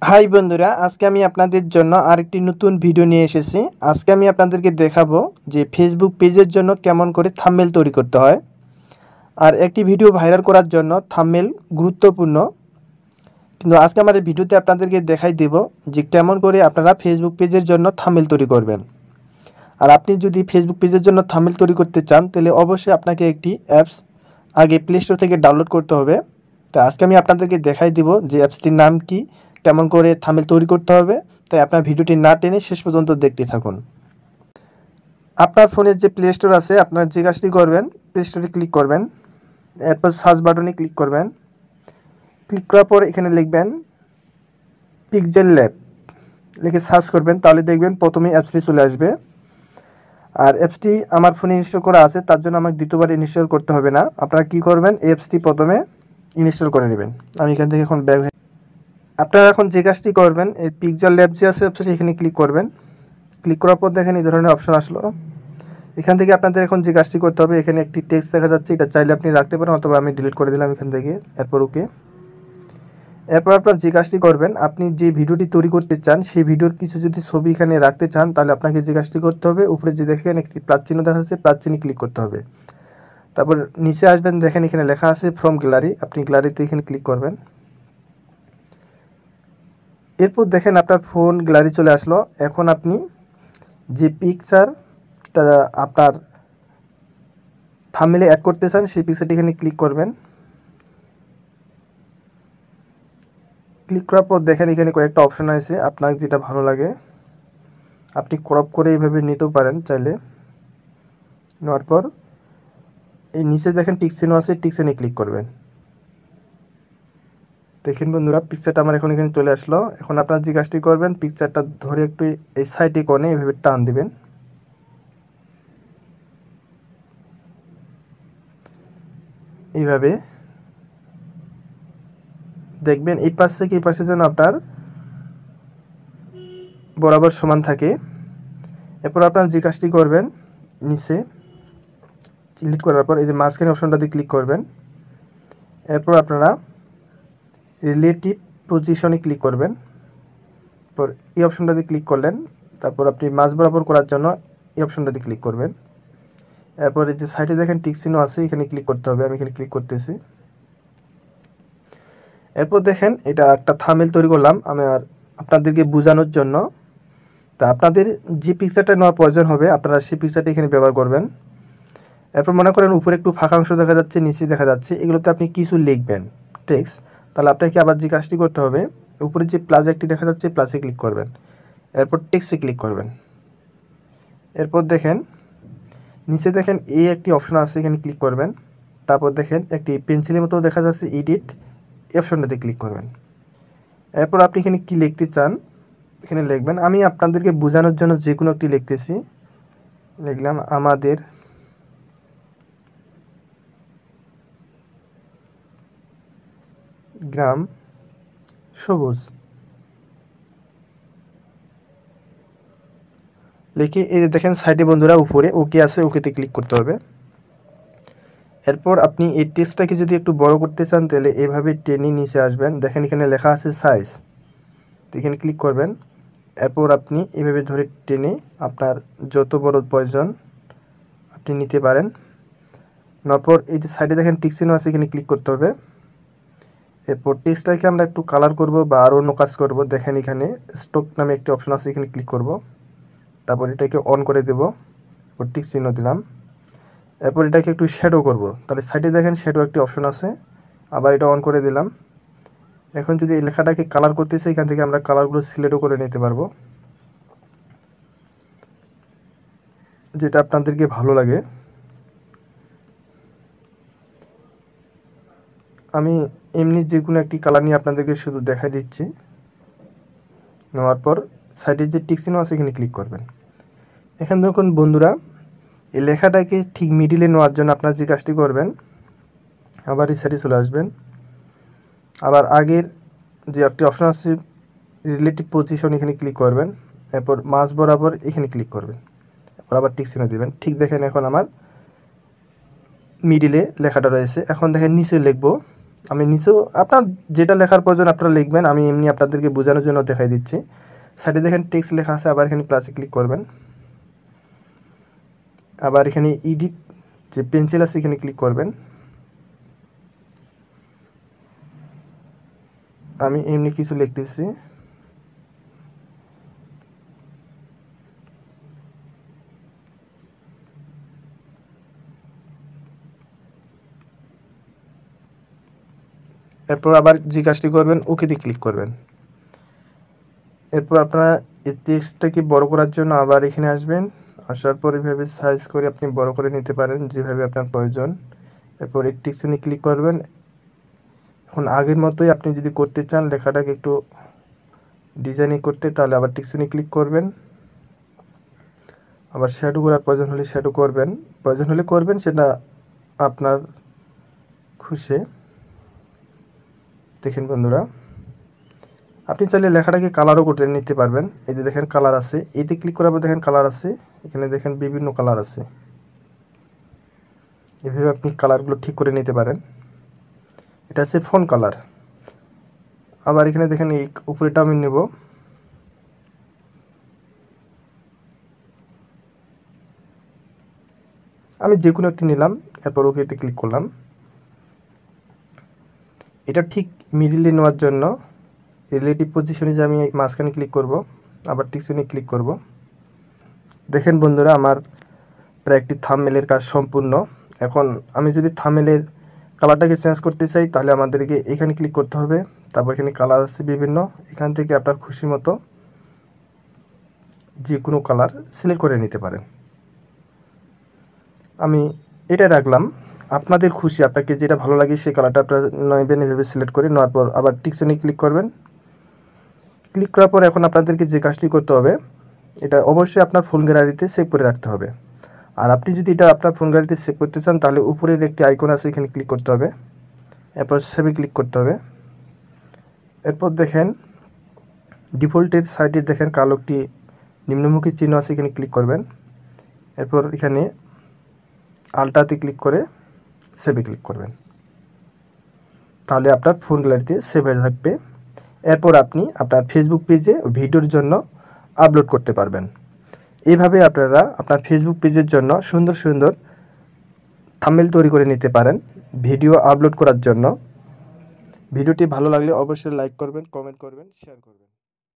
High বন্ধুরা, আজকে আমি আপনাদের জন্য আরেকটি নতুন ভিডিও নিয়ে এসেছি। আজকে আমি আপনাদেরকে দেখাবো যে ফেসবুক পেজের জন্য কেমন করে থাম্বনেল তৈরি করতে হয়। আর একটি ভিডিও ভাইরাল করার জন্য থাম্বনেল গুরুত্বপূর্ণ, কিন্তু আজকে আমার এই ভিডিওতে আপনাদেরকে দেখাই দেব যে কেমন করে আপনারা ফেসবুক পেজের জন্য থাম্বনেল তৈরি করবেন। আর আপনি যদি ফেসবুক পেজের জন্য থাম্বনেল তৈরি করতে চান তাহলে অবশ্যই আপনাকে একটি অ্যাপস আগে প্লে স্টোর থেকে ডাউনলোড করতে হবে। তো আজকে আমি আপনাদেরকে দেখাই দিব যে অ্যাপসটির নাম কি, কেমন করে থাম্বনেল তৈরি করতে হবে। তাই আপনার ভিডিওটি না টেনে শেষ পর্যন্ত দেখতে থাকুন। আপনার ফোনের যে প্লে স্টোর আছে, আপনারা যে কাজটি করবেন, প্লে স্টোরে ক্লিক করবেন, এরপর সার্চ বাটনে ক্লিক করবেন। ক্লিক করার পর এখানে লিখবেন পিক্সেল ল্যাব, লিখে সার্চ করবেন, তাহলে দেখবেন প্রথমেই অ্যাপসটি চলে আসবে। আর অ্যাপসটি আমার ফোনে ইনস্টল করা আছে, তার জন্য আমাকে দ্বিতীয়বার ইনস্টল করতে হবে না। আপনারা কী করবেন, অ্যাপসটি প্রথমে ইনস্টল করে নেবেন। আমি এখান থেকে এখন ব্যাক। আপনারা এখন যে কাজটি করবেন, এই পিক্সেল ল্যাব যে আছে অ্যাপসটি, এখানে ক্লিক করবেন। ক্লিক করার পর দেখেন এই ধরনের অপশন আসলো। এখান থেকে আপনাদের এখন যে কাজটি করতে হবে, এখানে একটি টেক্সট দেখা যাচ্ছে, এটা চাইলে আপনি রাখতে পারেন, অথবা আমি ডিলিট করে দিলাম এখান থেকে। এরপর ওকে। এরপর আপনার যে কাজটি করবেন, আপনি যে ভিডিওটি তৈরি করতে চান সেই ভিডিওর কিছু যদি ছবি এখানে রাখতে চান, তাহলে আপনাকে যে কাজটি করতে হবে, উপরে যে দেখেন একটি প্লাস চিহ্ন দেখা যাচ্ছে, প্লাস চিহ্নে ক্লিক করতে হবে। তারপর নিচে আসবেন, দেখেন এখানে লেখা আছে ফ্রম গ্যালারি, আপনি গ্যালারিতে এখানে ক্লিক করবেন। এরপর দেখেন আপনার ফোন গ্যালারি চলে আসলো। এখন আপনি যে পিকচারটা আপনার থাম্বনেলে অ্যাড করতে চান সেই পিকচারটি এখানে ক্লিক করবেন। ক্লিক করার পর দেখেন এখানে কয়েকটা অপশন আছে, আপনার যেটা ভালো লাগে আপনি ক্রপ করে এইভাবে নিতেও পারেন চাইলে। নেওয়ার পর এই নিচে দেখেন টিক চিহ্ন আছে, টিক চিহ্নে ক্লিক করবেন। দেখেন বন্ধুরা, পিকচারটা আমার এখন এখানে চলে আসলো। এখন আপনারা যে কাজটি করবেন, পিকচারটা ধরে একটু এই সাইডে কোণে এইভাবে টান দিবেন। এইভাবে দেখবেন এই পাশ থেকে এই পাশে যেন আপনার বরাবর সমান থাকে। এরপর আপনারা যে কাজটি করবেন, নিচে সিলেক্ট করার পর এই যে মাঝখানে অপশনটাতে ক্লিক করবেন। এরপর আপনারা রিলেটিভ পজিশনে ক্লিক করবেন। পর এই অপশনটাতে ক্লিক করলেন, তারপর আপনি মাঝ বরাবর করার জন্য এই অপশনটাতে ক্লিক করবেন। এরপর এই যে সাইডে দেখেন টিক চিহ্ন আছে, এখানে ক্লিক করতে হবে, আমি এখানে ক্লিক করতেছি। এরপর দেখেন এটা একটা থাম্বনেল তৈরি করলাম আমি আর আপনাদেরকে বোঝানোর জন্য। তা আপনাদের যে পিকচারটা নেওয়ার প্রয়োজন হবে, আপনারা সেই পিকচারটা এখানে ব্যবহার করবেন। এরপর মনে করেন উপরে একটু ফাঁকা অংশ দেখা যাচ্ছে, নিচে দেখা যাচ্ছে, এগুলোতে আপনি কিছু লিখবেন টেক্সট। তাহলে আপনাকে আবার যে কাজটি করতে হবে, উপরে যে প্লাস একটি দেখা যাচ্ছে, প্লাসে ক্লিক করবেন। এরপর টেক্সটে ক্লিক করবেন। এরপর দেখেন নিচে দেখেন এই একটি অপশন আছে, এখানে ক্লিক করবেন। তারপর দেখেন একটি পেন্সিলের মতো দেখা যাচ্ছে, এডিট, এই অপশনটাতে ক্লিক করবেন। এরপর আপনি এখানে কি লিখতে চান এখানে লিখবেন। আমি আপনাদেরকে বোঝানোর জন্য যে কোনো একটি লিখতেছি, লিখলাম আমাদের গ্রাম সবুজ, লিখে এই যে দেখেন সাইডে বন্ধুরা উপরে ওকে আছে, ওকেতে ক্লিক করতে হবে। এরপর আপনি এই টেক্সটটাকে যদি একটু বড় করতে চান, তাহলে এভাবে টেনে নিচে আসবেন, দেখেন এখানে লেখা আছে সাইজ, তো এখানে ক্লিক করবেন। এরপর আপনি এভাবে ধরে টেনে আপনার যত বড় প্রয়োজন আপনি নিতে পারেন। তারপর এই যে সাইডে দেখেন টিক চিহ্ন আছে, এখানে ক্লিক করতে হবে। এরপর টেক্সটটাকে আমরা একটু কালার করব বা আরও অন্য কাজ করব, দেখেন এখানে স্টক নামে একটি অপশন আছে, এখানে ক্লিক করব। তারপর এটাকে অন করে দেব, এরপর টিক চিহ্ন দিলাম। এরপর এটাকে একটু শ্যাডো করব, তাহলে সাইডে দেখেন শ্যাডো একটি অপশন আছে, আবার এটা অন করে দিলাম। এখন যদি এই লেখাটাকে কালার করতে চাই, এখান থেকে আমরা কালারগুলো সিলেক্টও করে নিতে পারবো, যেটা আপনাদেরকে ভালো লাগে। আমি এমনি যে কোনো একটি কালার নিয়ে আপনাদেরকে শুধু দেখাই দিচ্ছি। নেওয়ার পর সাইডে যে টিক চিহ্ন আছে, এখানে ক্লিক করবেন। এখানে দেখুন বন্ধুরা, এই লেখাটাকে ঠিক মিডিলে নেওয়ার জন্য আপনারা যে কাজটি করবেন, আবার এই সাইডে চলে আসবেন। আবার আগের যে একটি অপশন আছে রিলেটিভ পজিশন, এখানে ক্লিক করবেন। এরপর মাঝ বরাবর এখানে ক্লিক করবেন, এরপর আবার টিক চিহ্ন দেবেন। ঠিক দেখেন এখন আমার মিডিলে লেখাটা রয়েছে। এখন দেখেন নিচে লিখব আমি নিচেও আপনার যেটা লেখার প্রয়োজন আপনারা লিখবেন, আমি এমনি আপনাদেরকে বোঝানোর জন্য দেখাই দিচ্ছি। সাইডে দেখেন টেক্সট লেখা আছে, আবার এখানে প্লাসে ক্লিক করবেন, আবার এখানে এডিট যে পেন্সিল আছে এখানে ক্লিক করবেন। আমি এমনি কিছু লিখতেছি। এরপর আবার যে কাজটি করবেন ওকেতে ক্লিক করবেন। এরপর আপনারা এই টেক্সটটাকে বড় করার জন্য আবার এখানে আসবেন, আসার পর এভাবে সাইজ করে আপনি বড় করে নিতে পারেন যেভাবে আপনার প্রয়োজন। এরপর এই টেক্সটে ক্লিক করবেন। এখন আগের মতোই আপনি যদি করতে চান লেখাটাকে একটু ডিজাইনিং করতে, তাহলে আবার টেক্সটে ক্লিক করবেন। আবার শ্যাডো করার প্রয়োজন হলে শ্যাডো করবেন, প্রয়োজন হলে করবেন, সেটা আপনার খুশি। দেখেন বন্ধুরা, আপনি চাইলে লেখাটাকে কালারও করে নিতে পারবেন। এই যে দেখেন কালার আছে, এতে ক্লিক করার পর দেখেন কালার আছে, এখানে দেখেন বিভিন্ন কালার আছে। এভাবে আপনি কালারগুলো ঠিক করে নিতে পারেন। এটা হচ্ছে ফোন কালার। আবার এখানে দেখেন এই উপরেটা আমি নেব, আমি যে কোনো একটি নিলাম, এরপর ওকেতে ক্লিক করলাম। এটা ঠিক মিডিলে নেওয়ার জন্য রিলেটিভ পজিশনে যে আমি মাঝখানে ক্লিক করব, আবার টেক্সটে ক্লিক করব। দেখেন বন্ধুরা, আমার প্রায় একটি থাম্বনেলের কাজ সম্পূর্ণ। এখন আমি যদি থাম্বনেলের কালারটাকে চেঞ্জ করতে চাই, তাহলে আমাদেরকে এখানে ক্লিক করতে হবে। তারপর এখানে কালার আছে বিভিন্ন, এখান থেকে আপনার খুশি মতো যে কোনো কালার সিলেক্ট করে নিতে পারেন। আমি এটা রাখলাম, আপনাদের খুশি, আপনাকে যেটা ভালো লাগে সেই কালারটা আপনারা নেবেন। এভাবে সিলেক্ট করে নেওয়ার পর আবার টেক্সটে ক্লিক করবেন। ক্লিক করার পর এখন আপনাদেরকে যে কাজটি করতে হবে, এটা অবশ্যই আপনার ফোন গ্যালারিতে সেভ করে রাখতে হবে। আর আপনি যদি এটা আপনার ফোন গ্যালারিতে সেভ করতে চান, তাহলে উপরের একটি আইকন আছে, এখানে ক্লিক করতে হবে, এরপর সেভে ক্লিক করতে হবে। এরপর দেখেন ডিফল্টের সাইডে দেখেন কালো একটি নিম্নমুখী চিহ্ন আছে, এখানে ক্লিক করবেন। এরপর এখানে আলটাতে ক্লিক করে সেভে ক্লিক করবেন, তাহলে আপনার ফোন গ্যালারিতে সেভ হয়ে থাকবে। এরপর আপনি আপনার ফেসবুক পেজে ভিডিওর জন্য আপলোড করতে পারবেন। এইভাবে আপনারা আপনার ফেসবুক পেজের জন্য সুন্দর সুন্দর থাম্বনেল তৈরি করে নিতে পারেন ভিডিও আপলোড করার জন্য। ভিডিওটি ভালো লাগলে অবশ্যই লাইক করবেন, কমেন্ট করবেন, শেয়ার করবেন।